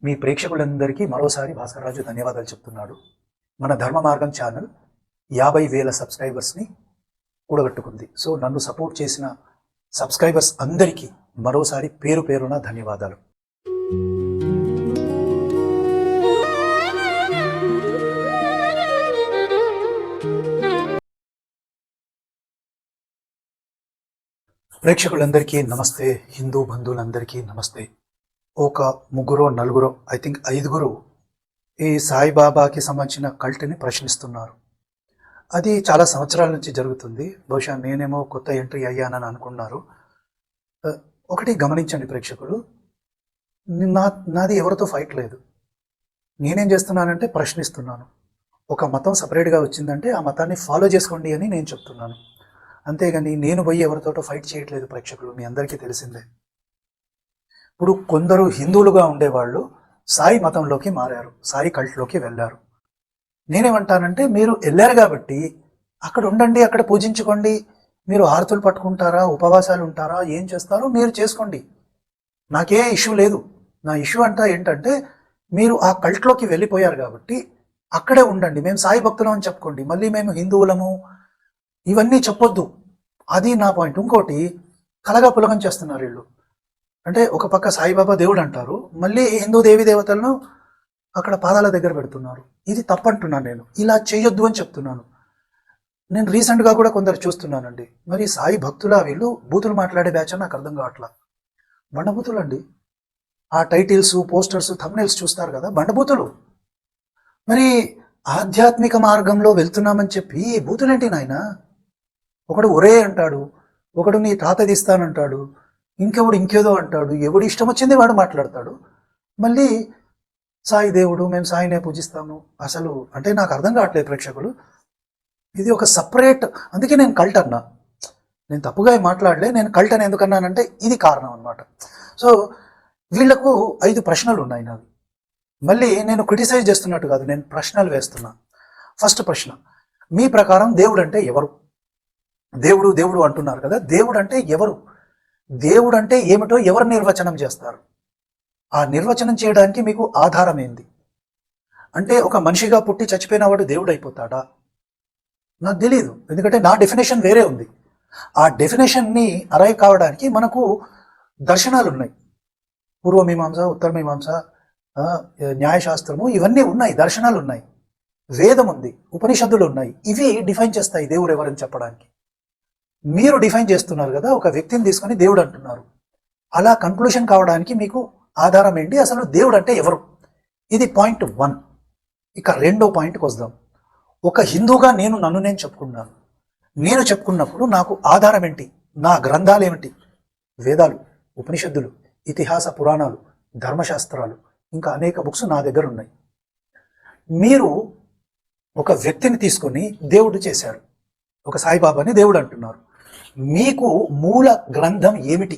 మీ ప్రేక్షకులందరికీ మరోసారి భాస్కర్రాజు ధన్యవాదాలు చెప్తున్నాడు. మన ధర్మ మార్గం ఛానల్ 50,000 సబ్స్క్రైబర్స్ని కూడగట్టుకుంది. సో నన్ను సపోర్ట్ చేసిన సబ్స్క్రైబర్స్ అందరికీ మరోసారి పేరు పేరున ధన్యవాదాలు. ప్రేక్షకులందరికీ నమస్తే, హిందూ బంధువులందరికీ నమస్తే. ఒక ముగ్గురో నలుగురో, ఐ థింక్ 5గురు ఈ సాయిబాబాకి సంబంధించిన కల్ట్ని ప్రశ్నిస్తున్నారు. అది చాలా సంవత్సరాల నుంచి జరుగుతుంది. బహుశా నేనేమో కొత్త ఎంట్రీ అయ్యానని అనుకున్నారు. ఒకటి గమనించండి ప్రేక్షకులు, నాది ఎవరితో ఫైట్ లేదు. నేనేం చేస్తున్నానంటే ప్రశ్నిస్తున్నాను. ఒక మతం సపరేట్గా వచ్చిందంటే ఆ మతాన్ని ఫాలో చేసుకోండి అని నేను చెప్తున్నాను. అంతేగాని నేను పోయి ఎవరితోటో ఫైట్ చేయట్లేదు ప్రేక్షకులు, మీ అందరికీ తెలిసిందే. ఇప్పుడు కొందరు హిందువులుగా ఉండేవాళ్ళు సాయి మతంలోకి మారారు, సాయి కల్ట్లోకి వెళ్ళారు. నేనేమంటానంటే మీరు వెళ్ళారు కాబట్టి అక్కడ ఉండండి, అక్కడ పూజించుకోండి. మీరు హారతులు పట్టుకుంటారా, ఉపవాసాలు ఉంటారా, ఏం చేస్తారో మీరు చేసుకోండి, నాకే ఇష్యూ లేదు. నా ఇష్యూ అంతా ఏంటంటే మీరు ఆ కల్ట్లోకి వెళ్ళిపోయారు కాబట్టి అక్కడే ఉండండి. మేము సాయి భక్తులం అని చెప్పుకోండి, మళ్ళీ మేము హిందువులము ఇవన్నీ చెప్పొద్దు. అది నా పాయింట్. ఇంకోటి, కలగా పులగం చేస్తున్నారు వీళ్ళు. అంటే ఒక పక్క సాయిబాబా దేవుడు అంటారు, మళ్ళీ హిందూ దేవి దేవతలను అక్కడ పాదాల దగ్గర పెడుతున్నారు. ఇది తప్పంటున్నాను నేను, ఇలా చేయొద్దు అని చెప్తున్నాను. నేను రీసెంట్గా కూడా కొందరు చూస్తున్నానండి, మరి సాయి భక్తుల వీళ్ళు బూతులు మాట్లాడే బ్యాచ్ అని నాకు అర్థం కావట్లా. బండబూతులు అండి. ఆ టైటిల్స్, పోస్టర్స్, థంబ్నెయిల్స్ చూస్తారు కదా, బండబూతులు. మరి ఆధ్యాత్మిక మార్గంలో వెళ్తున్నామని చెప్పి బూతులేంటి నాయన? ఒకడు ఒరే అంటాడు, ఒకడు నీ తాత తీస్తానంటాడు, ఇంకెవడు ఇంకేదో అంటాడు. ఎవడు ఇష్టం వచ్చింది వాడు మాట్లాడతాడు. మళ్ళీ సాయి దేవుడు, మేము సాయినే పూజిస్తాము. అసలు అంటే నాకు అర్థం కావట్లేదు ప్రేక్షకులు. ఇది ఒక సపరేట్, అందుకే నేను కల్ట్ అన్నా. నేను తప్పుగా మాట్లాడలే, నేను కల్ట్ అని ఎందుకన్నానంటే ఇది కారణం అనమాట. సో వీళ్లకు 5 ప్రశ్నలు ఉన్నాయి నావి. మళ్ళీ నేను క్రిటిసైజ్ చేస్తున్నట్టు కాదు, నేను ప్రశ్నలు వేస్తున్నా. ఫస్ట్ ప్రశ్న, మీ ప్రకారం దేవుడు అంటే ఎవరు? దేవుడు దేవుడు అంటున్నారు కదా, దేవుడు అంటే ఎవరు? దేవుడు అంటే ఏమిటో ఎవరు నిర్వచనం చేస్తారు? ఆ నిర్వచనం చేయడానికి మీకు ఆధారం ఏంది? అంటే ఒక మనిషిగా పుట్టి చచ్చిపోయిన వాడు దేవుడు అయిపోతాడా? నాకు తెలియదు, ఎందుకంటే నా డెఫినేషన్ వేరే ఉంది. ఆ డెఫినేషన్ని అరైవ్ కావడానికి మనకు దర్శనాలు ఉన్నాయి. పూర్వమీమాంస, ఉత్తరమీమాంస, న్యాయశాస్త్రము, ఇవన్నీ ఉన్నాయి, దర్శనాలు ఉన్నాయి, వేదం ఉంది, ఉపనిషత్తులు ఉన్నాయి. ఇవి డిఫైన్ చేస్తాయి దేవుడు ఎవరని చెప్పడానికి. మీరు డిఫైన్ చేస్తున్నారు కదా, ఒక వ్యక్తిని తీసుకొని దేవుడు అంటున్నారు. అలా కన్క్లూషన్ కావడానికి మీకు ఆధారం ఏంటి? అసలు దేవుడు అంటే ఎవరు? ఇది పాయింట్ 1. ఇక రెండో పాయింట్కి వద్దాం. ఒక హిందూగా నన్ను నేను చెప్పుకున్నాను. నేను చెప్పుకున్నప్పుడు నాకు ఆధారం ఏంటి? నా గ్రంథాలు ఏమిటి? వేదాలు, ఉపనిషత్తులు, ఇతిహాస పురాణాలు, ధర్మశాస్త్రాలు, ఇంకా అనేక బుక్స్ నా దగ్గర ఉన్నాయి. మీరు ఒక వ్యక్తిని తీసుకొని దేవుడు చేశారు, ఒక సాయిబాబాని దేవుడు అంటున్నారు. మీకు మూల గ్రంథం ఏమిటి?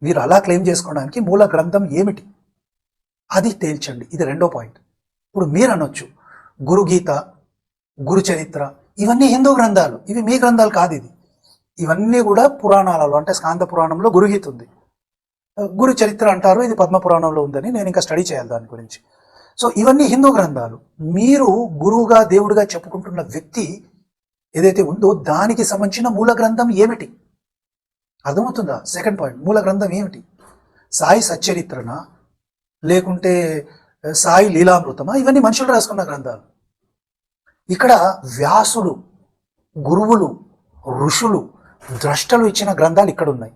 మీరు అలా క్లెయిమ్ చేసుకోవడానికి మూల గ్రంథం ఏమిటి? అది తేల్చండి. ఇది రెండో పాయింట్. ఇప్పుడు మీరు అనొచ్చు గురుగీత, గురు చరిత్ర, ఇవన్నీ హిందూ గ్రంథాలు, ఇవి మీ గ్రంథాలు కాదు. ఇవన్నీ కూడా పురాణాలలో, అంటే స్కాంద పురాణంలో గురుగీత ఉంది, గురు చరిత్ర అంటారు, ఇది పద్మ పురాణంలో ఉందని నేను ఇంకా స్టడీ చేయాలి దాని గురించి. సో ఇవన్నీ హిందూ గ్రంథాలు. మీరు గురువుగా దేవుడిగా చెప్పుకుంటున్న వ్యక్తి ఏదైతే ఉందో దానికి సంబంధించిన మూల గ్రంథం ఏమిటి? అర్థమవుతుందా? సెకండ్ పాయింట్, మూల గ్రంథం ఏమిటి? సాయి సచ్చరిత్రనా, లేకుంటే సాయి లీలామృతమా? ఇవన్నీ మనుషులు రాసుకున్న గ్రంథాలు. ఇక్కడ వ్యాసుడు, గురువులు, ఋషులు, ద్రష్టలు ఇచ్చిన గ్రంథాలు ఇక్కడ ఉన్నాయి.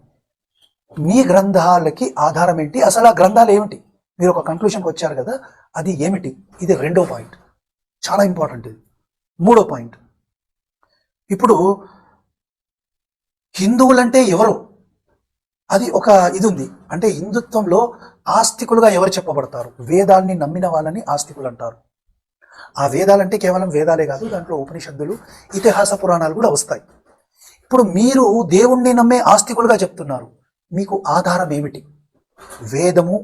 మీ గ్రంథాలకి ఆధారం ఏంటి? అసలు ఆ గ్రంథాలు ఏమిటి? మీరు ఒక కంక్లూషన్కి వచ్చారు కదా, అది ఏమిటి? ఇది రెండో పాయింట్, చాలా ఇంపార్టెంట్. ఇది మూడో పాయింట్. ఇప్పుడు హిందువులంటే ఎవరు? అది ఒక ఇది ఉంది. అంటే హిందుత్వంలో ఆస్తికులుగా ఎవరు చెప్పబడతారు? వేదాల్ని నమ్మిన వాళ్ళని ఆస్తికులు అంటారు. ఆ వేదాలంటే కేవలం వేదాలే కాదు, దాంట్లో ఉపనిషత్తులు, ఇతిహాస పురాణాలు కూడా వస్తాయి. ఇప్పుడు మీరు దేవుణ్ణి నమ్మే ఆస్తికులుగా చెప్తున్నారు. మీకు ఆధారం ఏమిటి? వేదము,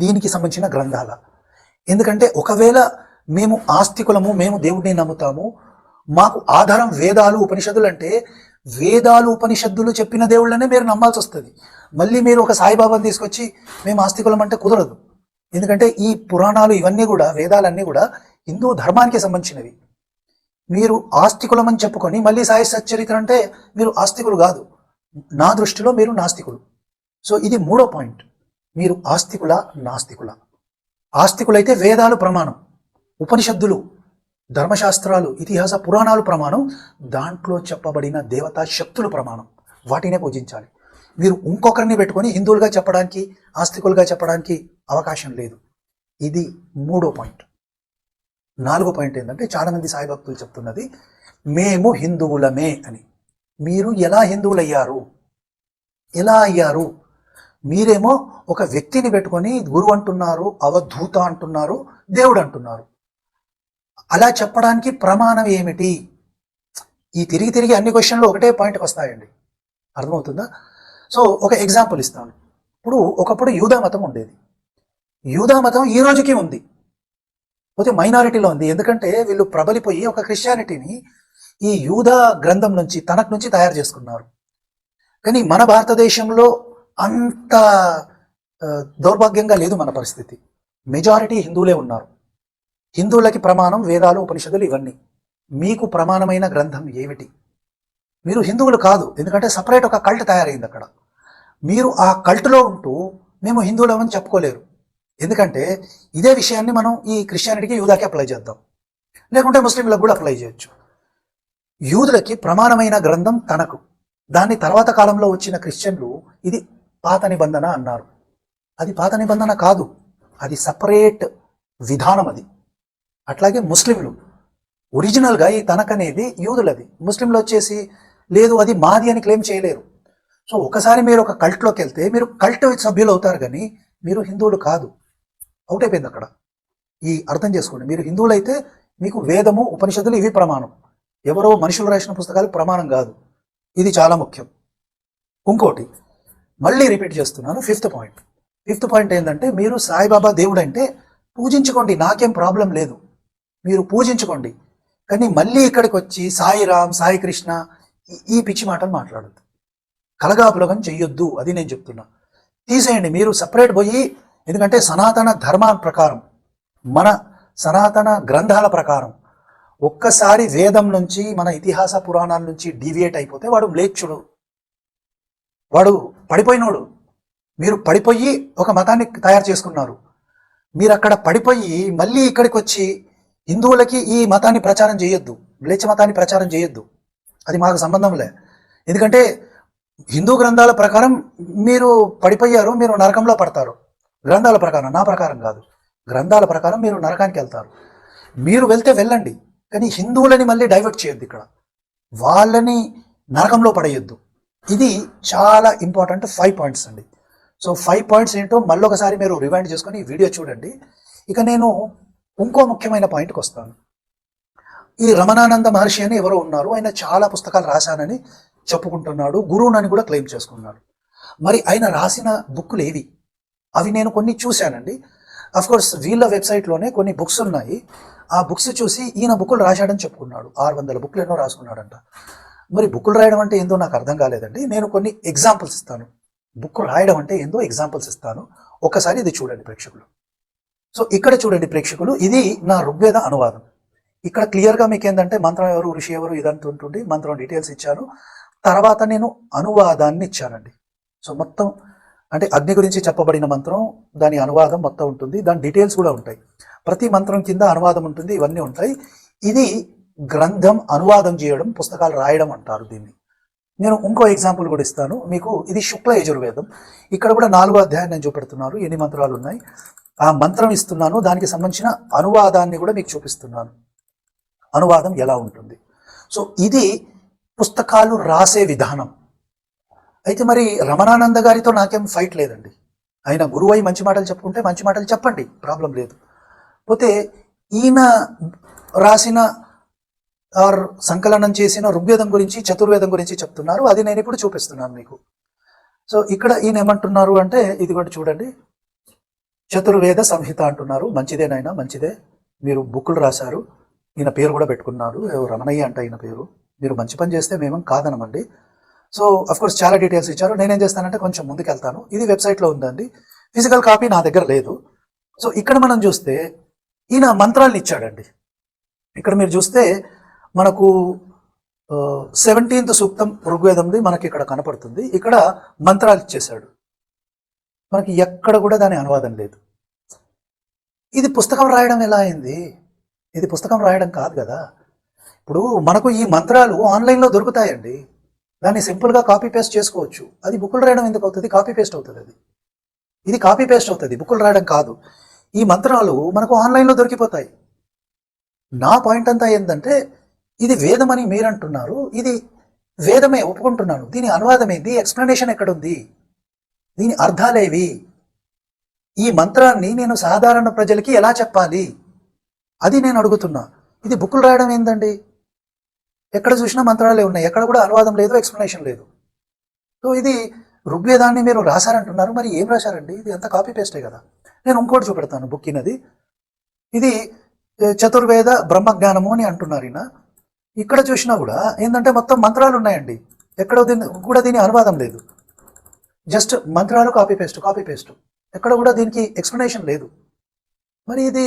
దీనికి సంబంధించిన గ్రంథాల? ఎందుకంటే ఒకవేళ మేము ఆస్తికులము, మేము దేవుణ్ణి నమ్ముతాము, మాకు ఆధారం వేదాలు, ఉపనిషత్తులు అంటే వేదాలు ఉపనిషత్తులు చెప్పిన దేవుళ్ళనే మీరు నమ్మాల్సి వస్తుంది. మళ్ళీ మీరు ఒక సాయిబాబాని తీసుకొచ్చి మేము ఆస్తికులం అంటే కుదరదు. ఎందుకంటే ఈ పురాణాలు ఇవన్నీ కూడా, వేదాలన్నీ కూడా హిందూ ధర్మానికి సంబంధించినవి. మీరు ఆస్తికులమని చెప్పుకొని మళ్ళీ సాయి సచ్చరిత్ర అంటే మీరు ఆస్తికులు కాదు. నా దృష్టిలో మీరు నాస్తికులు. సో ఇది మూడో పాయింట్. మీరు ఆస్తికుల, నాస్తికుల. ఆస్తికులైతే వేదాలు ప్రమాణం, ఉపనిషత్తులు, ధర్మశాస్త్రాలు, ఇతిహాస పురాణాలు ప్రమాణం, దాంట్లో చెప్పబడిన దేవతా శక్తులు ప్రమాణం, వాటినే పూజించాలి. మీరు ఇంకొకరిని పెట్టుకొని హిందువులుగా చెప్పడానికి, ఆస్తికులుగా చెప్పడానికి అవకాశం లేదు. ఇది మూడో పాయింట్. నాలుగో పాయింట్ ఏంటంటే, చాలామంది సాయి భక్తులు చెప్తున్నది మేము హిందువులమే అని. మీరు ఎలా హిందువులయ్యారు? ఎలా అయ్యారు? మీరేమో ఒక వ్యక్తిని పెట్టుకొని గురువు అంటున్నారు, అవధూత అంటున్నారు, దేవుడు అంటున్నారు. అలా చెప్పడానికి ప్రమాణం ఏమిటి? ఈ తిరిగి తిరిగి అన్ని క్వశ్చన్లు ఒకటే పాయింట్కి వస్తాయండి. అర్థమవుతుందా? సో ఒక ఎగ్జాంపుల్ ఇస్తాను. ఇప్పుడు ఒకప్పుడు యూదా మతం ఉండేది. యూదా మతం ఈ రోజుకి ఉంది, పోతే మైనారిటీలో ఉంది. ఎందుకంటే వీళ్ళు ప్రబలిపోయి ఒక క్రిస్టియానిటీని ఈ యూదా గ్రంథం నుంచి, తనకు నుంచి తయారు చేసుకున్నారు. కానీ మన భారతదేశంలో అంత దౌర్భాగ్యంగా లేదు మన పరిస్థితి. మెజారిటీ హిందువులే ఉన్నారు. హిందువులకి ప్రమాణం వేదాలు, ఉపనిషత్తులు ఇవన్నీ. మీకు ప్రమాణమైన గ్రంథం ఏమిటి? మీరు హిందువులు కాదు, ఎందుకంటే సపరేట్ ఒక కల్ట్ తయారైంది అక్కడ. మీరు ఆ కల్ట్లో ఉంటూ మేము హిందువులమని చెప్పుకోలేరు. ఎందుకంటే ఇదే విషయాన్ని మనం ఈ క్రిస్టియానిటీకి, యూదాకి అప్లై చేద్దాం, లేకుంటే ముస్లింలకు కూడా అప్లై చేయొచ్చు. యూదులకి ప్రమాణమైన గ్రంథం తనకు, దాన్ని తర్వాత కాలంలో వచ్చిన క్రిస్టియన్లు ఇది పాత నిబంధన అన్నారు. అది పాత నిబంధన కాదు, అది సపరేట్ విధానం. అది అట్లాగే ముస్లింలు ఒరిజినల్గా ఈ తనకనేది యూదులది. ముస్లింలు వచ్చేసి లేదు అది మాది అని క్లెయిమ్ చేయలేరు. సో ఒకసారి మీరు ఒక కల్ట్లోకి వెళ్తే మీరు కల్ట్ సభ్యులు అవుతారు, కానీ మీరు హిందువులు కాదు. అవుట్ అయిపోయింది అక్కడ. ఈ అర్థం చేసుకోండి. మీరు హిందువులు అయితే మీకు వేదము, ఉపనిషత్తులు ఇవి ప్రమాణం. ఎవరో మనుషులు రాసిన పుస్తకాలు ప్రమాణం కాదు. ఇది చాలా ముఖ్యం. ఇంకోటి మళ్ళీ రిపీట్ చేస్తున్నాను, ఫిఫ్త్ పాయింట్. ఫిఫ్త్ పాయింట్ ఏంటంటే, మీరు సాయిబాబా దేవుడు అంటే పూజించుకోండి, నాకేం ప్రాబ్లం లేదు, మీరు పూజించుకోండి. కానీ మళ్ళీ ఇక్కడికి వచ్చి సాయిరామ్, సాయి కృష్ణ ఈ పిచ్చి మాటలు మాట్లాడద్దు, కలగాపులగం చెయ్యొద్దు. అది నేను చెప్తున్నా. తీసేయండి, మీరు సపరేట్ పోయి. ఎందుకంటే సనాతన ధర్మం ప్రకారం, మన సనాతన గ్రంథాల ప్రకారం ఒక్కసారి వేదం నుంచి, మన ఇతిహాస పురాణాల నుంచి డీవియేట్ అయిపోతే వాడు మ్లేచ్చుడు, వాడు పడిపోయినోడు. మీరు పడిపోయి ఒక మతాన్ని తయారు చేసుకున్నారు. మీరు అక్కడ పడిపోయి మళ్ళీ ఇక్కడికి వచ్చి హిందువులకి ఈ మతాన్ని ప్రచారం చేయొద్దు, మ్లేచ్ఛ మతాన్ని ప్రచారం చేయొద్దు. అది మాకు సంబంధం లే. ఎందుకంటే హిందూ గ్రంథాల ప్రకారం మీరు పడిపోయారు, మీరు నరకంలో పడతారు. గ్రంథాల ప్రకారం, నా ప్రకారం కాదు, గ్రంథాల ప్రకారం మీరు నరకానికి వెళ్తారు. మీరు వెళ్తే వెళ్ళండి, కానీ హిందువులని మళ్ళీ డైవర్ట్ చేయొద్దు, ఇక్కడ వాళ్ళని నరకంలో పడేయొద్దు. ఇది చాలా ఇంపార్టెంట్ 5 పాయింట్స్ అండి. సో 5 పాయింట్స్ ఏంటో మళ్ళొకసారి మీరు రివైండ్ చేసుకొని ఈ వీడియో చూడండి. ఇక నేను ఇంకో ముఖ్యమైన పాయింట్కి వస్తాను. ఈ రమణానంద మహర్షి అని ఎవరో ఉన్నారు, ఆయన చాలా పుస్తకాలు రాశానని చెప్పుకుంటున్నాడు, గురువునని కూడా క్లెయిమ్ చేసుకున్నాడు. మరి ఆయన రాసిన బుక్కులు ఏవి? అవి నేను కొన్ని చూశానండి. అఫ్కోర్స్ వీళ్ళ వెబ్సైట్లోనే కొన్ని బుక్స్ ఉన్నాయి. ఆ బుక్స్ చూసి ఈయన బుక్కులు రాశాడని చెప్పుకున్నాడు. 600 బుక్లు ఎన్నో రాసుకున్నాడంట. మరి బుక్కులు రాయడం అంటే ఏందో నాకు అర్థం కాలేదండి. నేను కొన్ని ఎగ్జాంపుల్స్ ఇస్తాను. బుక్ రాయడం అంటే ఏందో ఎగ్జాంపుల్స్ ఇస్తాను. ఒకసారి ఇది చూడండి ప్రేక్షకులు. సో ఇక్కడ చూడండి ప్రేక్షకులు, ఇది నా ఋగ్వేద అనువాదం. ఇక్కడ క్లియర్గా మీకు ఏంటంటే మంత్రం ఎవరు, ఋషి ఎవరు ఇదంతా ఉంటుంది. మంత్రం డీటెయిల్స్ ఇచ్చాను, తర్వాత నేను అనువాదాన్ని ఇచ్చానండి. సో మొత్తం అంటే అగ్ని గురించి చెప్పబడిన మంత్రం, దాని అనువాదం మొత్తం ఉంటుంది, దాని డీటెయిల్స్ కూడా ఉంటాయి. ప్రతి మంత్రం కింద అనువాదం ఉంటుంది, ఇవన్నీ ఉంటాయి. ఇది గ్రంథం అనువాదం చేయడం, పుస్తకాలు రాయడం అంటారు దీన్ని. నేను ఇంకో ఎగ్జాంపుల్ కూడా ఇస్తాను మీకు. ఇది శుక్ల యజుర్వేదం. ఇక్కడ కూడా 4వ అధ్యాయం నేను చూపెడుతున్నారు, ఎన్ని మంత్రాలు ఉన్నాయి. ఆ మంత్రం ఇస్తున్నాను, దానికి సంబంధించిన అనువాదాన్ని కూడా మీకు చూపిస్తున్నాను, అనువాదం ఎలా ఉంటుంది. సో ఇది పుస్తకాలు రాసే విధానం. అయితే మరి రమణానంద గారితో నాకేం ఫైట్ లేదండి. ఆయన గురువు అయి మంచి మాటలు చెప్పుకుంటే మంచి మాటలు చెప్పండి, ప్రాబ్లం లేదు. పోతే ఈయన రాసిన ఆర్ సంకలనం చేసిన ఋగ్వేదం గురించి, చతుర్వేదం గురించి చెప్తున్నారు. అది నేను ఇప్పుడు చూపిస్తున్నాను మీకు. సో ఇక్కడ ఈయన ఏమంటున్నారు అంటే, ఇది కూడా చూడండి, చతుర్వేద సంహిత అంటున్నారు. మంచిదేనైనా, మంచిదే, మీరు బుక్కులు రాశారు. ఈయన పేరు కూడా పెట్టుకున్నారు, రమణయ్య అంట ఈయన పేరు. మీరు మంచి పని చేస్తే మేమేం కాదనమండి. సో అఫ్కోర్స్ చాలా డీటెయిల్స్ ఇచ్చారు. నేనేం చేస్తానంటే కొంచెం ముందుకు వెళ్తాను. ఇది వెబ్సైట్లో ఉందండి, ఫిజికల్ కాపీ నా దగ్గర లేదు. సో ఇక్కడ మనం చూస్తే ఈయన మంత్రాలను ఇచ్చాడండి. ఇక్కడ మీరు చూస్తే మనకు 17th సూక్తం ఋగ్వేదంది మనకి ఇక్కడ కనపడుతుంది. ఇక్కడ మంత్రాలు ఇచ్చేశాడు. మనకి ఎక్కడ కూడా దాని అనువాదం లేదు. ఇది పుస్తకం రాయడం ఎలా అయింది? ఇది పుస్తకం రాయడం కాదు కదా. ఇప్పుడు మనకు ఈ మంత్రాలు ఆన్లైన్లో దొరుకుతాయండి. దాన్ని సింపుల్గా కాపీ పేస్ట్ చేసుకోవచ్చు. అది బుక్కులు రాయడం ఎందుకు అవుతుంది? కాపీ పేస్ట్ అవుతుంది. ఇది కాపీ పేస్ట్ అవుతుంది, బుక్కులు రాయడం కాదు. ఈ మంత్రాలు మనకు ఆన్లైన్లో దొరికిపోతాయి. నా పాయింట్ అంతా ఏంటంటే, ఇది వేదమని మీరు అంటున్నారు, ఇది వేదమే ఒప్పుకుంటున్నాను. దీని అనువాదం ఏంది? ఎక్స్ప్లెనేషన్ ఎక్కడుంది? దీని అర్థాలేవి? ఈ మంత్రాన్ని నేను సాధారణ ప్రజలకి ఎలా చెప్పాలి? అది నేను అడుగుతున్నా. ఇది బుక్కులు రాయడం ఏందండి? ఎక్కడ చూసినా మంత్రాలే ఉన్నాయి, ఎక్కడ కూడా అనువాదం లేదు, ఎక్స్ప్లెనేషన్ లేదు. సో ఇది ఋగ్వేదాన్ని మీరు రాశారంటున్నారు, మరి ఏం రాశారండి? ఇది అంతా కాపీ పేస్టే కదా. నేను ఇంకోటి చూపెడతాను బుక్ ఇనది. ఇది చతుర్వేద బ్రహ్మజ్ఞానము అని అంటున్నారు ఈయన. ఇక్కడ చూసినా కూడా ఏంటంటే మొత్తం మంత్రాలు ఉన్నాయండి, ఎక్కడ కూడా దీని అనువాదం లేదు. జస్ట్ మంత్రాలు కాపీ పేస్ట్, ఎక్కడ కూడా దీనికి ఎక్స్ప్లెనేషన్ లేదు. మరి ఇది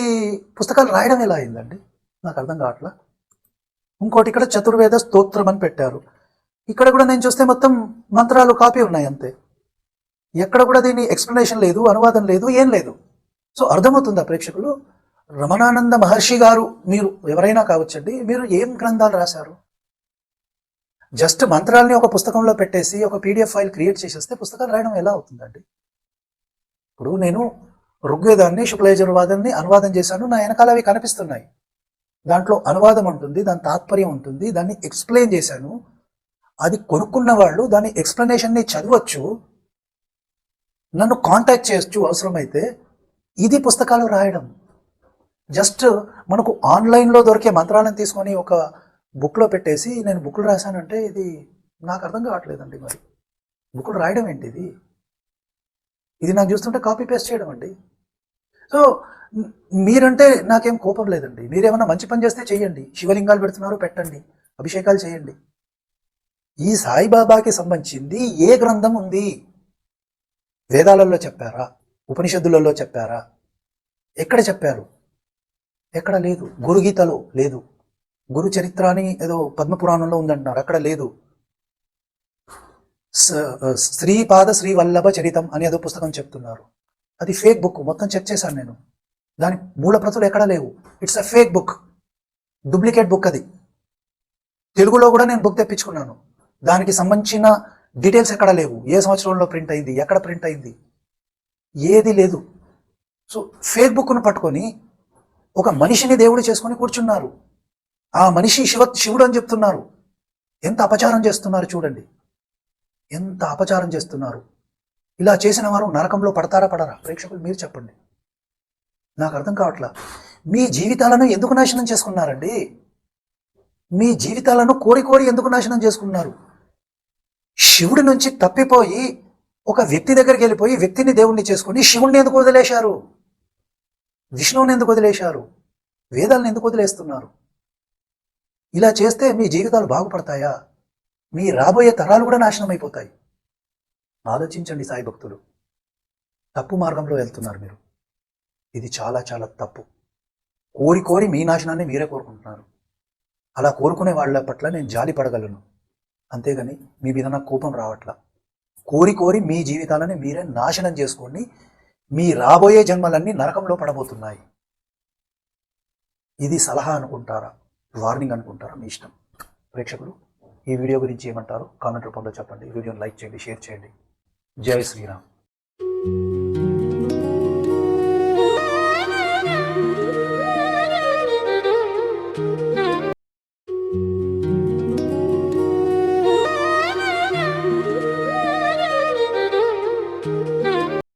పుస్తకాలు రాయడం ఎలా అయిందండి? నాకు అర్థం కావట్లా. ఇంకోటి ఇక్కడ చతుర్వేద స్తోత్రం అని పెట్టారు. ఇక్కడ కూడా నేను చూస్తే మొత్తం మంత్రాలు కాపీ ఉన్నాయి అంతే. ఎక్కడ కూడా దీని ఎక్స్ప్లెనేషన్ లేదు, అనువాదం లేదు, ఏం లేదు. సో అర్థమవుతుందా ప్రేక్షకులు? రమణానంద మహర్షి గారు, మీరు ఎవరైనా కావచ్చండి, మీరు ఏం గ్రంథాలు రాశారు? జస్ట్ మంత్రాలని ఒక పుస్తకంలో పెట్టేసి ఒక PDF ఫైల్ క్రియేట్ చేసేస్తే పుస్తకాలు రాయడం ఎలా అవుతుందండి? ఇప్పుడు నేను ఋగ్వేదాన్ని శుక్లయజుర్వేదాన్ని అనువాదం చేశాను, నా వెనకాల అవి కనిపిస్తున్నాయి. దాంట్లో అనువాదం ఉంటుంది, దాని తాత్పర్యం ఉంటుంది, దాన్ని ఎక్స్ప్లెయిన్ చేశాను. అది కొనుక్కున్న వాళ్ళు దాని ఎక్స్ప్లెనేషన్ని చదవచ్చు, నన్ను కాంటాక్ట్ చేయొచ్చు అవసరమైతే. ఇది పుస్తకాలు రాయడం. జస్ట్ మనకు ఆన్లైన్లో దొరికే మంత్రాలను తీసుకొని ఒక బుక్లో పెట్టేసి నేను బుక్లు రాశానంటే ఇది నాకు అర్థం కావట్లేదండి. మరి బుక్లు రాయడం ఏంటి ఇది? ఇది నాకు చూస్తుంటే కాపీ పేస్ట్ చేయడం అండి. సో మీరంటే నాకేం కోపం లేదండి, మీరేమన్నా మంచి పని చేస్తే చెయ్యండి. శివలింగాలు పెడుతున్నారు, పెట్టండి, అభిషేకాలు చేయండి. ఈ సాయిబాబాకి సంబంధించింది ఏ గ్రంథం ఉంది? వేదాలలో చెప్పారా? ఉపనిషత్తులలో చెప్పారా? ఎక్కడ చెప్పారు? ఎక్కడ లేదు. గురుగీతలో లేదు. గురు చరిత్ర అని ఏదో పద్మపురాణంలో ఉందంటున్నారు, అక్కడ లేదు. శ్రీపాద శ్రీవల్లభ చరితం అని ఏదో పుస్తకం చెప్తున్నారు, అది ఫేక్ బుక్. మొత్తం చెక్ చేశాను నేను, దాని మూల ప్రతులు ఎక్కడ లేవు. It's a fake book, duplicate book. అది తెలుగులో కూడా నేను బుక్ తెప్పించుకున్నాను, దానికి సంబంధించిన డీటెయిల్స్ ఎక్కడ లేవు. ఏ సంవత్సరంలో ప్రింట్ అయింది, ఎక్కడ ప్రింట్ అయింది, ఏది లేదు. సో ఫేక్ బుక్ను పట్టుకొని ఒక మనిషిని దేవుడు చేసుకొని కూర్చున్నారు. ఆ మనిషి శివుడు అని చెప్తున్నారు. ఎంత అపచారం చేస్తున్నారు చూడండి, ఎంత అపచారం చేస్తున్నారు. ఇలా చేసిన వారు నరకంలో పడతారా పడరా? ప్రేక్షకులు మీరు చెప్పండి, నాకు అర్థం కావట్లా. మీ జీవితాలను ఎందుకు నాశనం చేసుకున్నారండి? మీ జీవితాలను కోరి ఎందుకు నాశనం చేసుకున్నారు? శివుడి నుంచి తప్పిపోయి ఒక వ్యక్తి దగ్గరికి వెళ్ళిపోయి వ్యక్తిని దేవుణ్ణి చేసుకొని శివుణ్ణి ఎందుకు వదిలేశారు? విష్ణువుని ఎందుకు వదిలేశారు? వేదాలను ఎందుకు వదిలేస్తున్నారు? ఇలా చేస్తే మీ జీవితాలు బాగుపడతాయా? మీ రాబోయే తరాలు కూడా నాశనం అయిపోతాయి. ఆలోచించండి సాయి భక్తులు, తప్పు మార్గంలో వెళ్తున్నారు మీరు. ఇది చాలా చాలా తప్పు. కోరి మీ నాశనాన్ని మీరే కోరుకుంటున్నారు. అలా కోరుకునే వాళ్ళ పట్ల నేను జాలి పడగలను, అంతేగాని మీ మీద నాకు కోపం రావట్లా. కోరి మీ జీవితాలని మీరే నాశనం చేసుకోండి. మీ రాబోయే జన్మలన్నీ నరకంలో పడబోతున్నాయి. ఇది సలహా అనుకుంటారా, వార్నింగ్ అనుకుంటారా? మీ ఇష్టం. ప్రేక్షకులు ఈ వీడియో గురించి ఏమంటారు కామెంట్ రూపంలో చెప్పండి. వీడియోని లైక్ చేయండి, షేర్ చేయండి. జై శ్రీరామ్.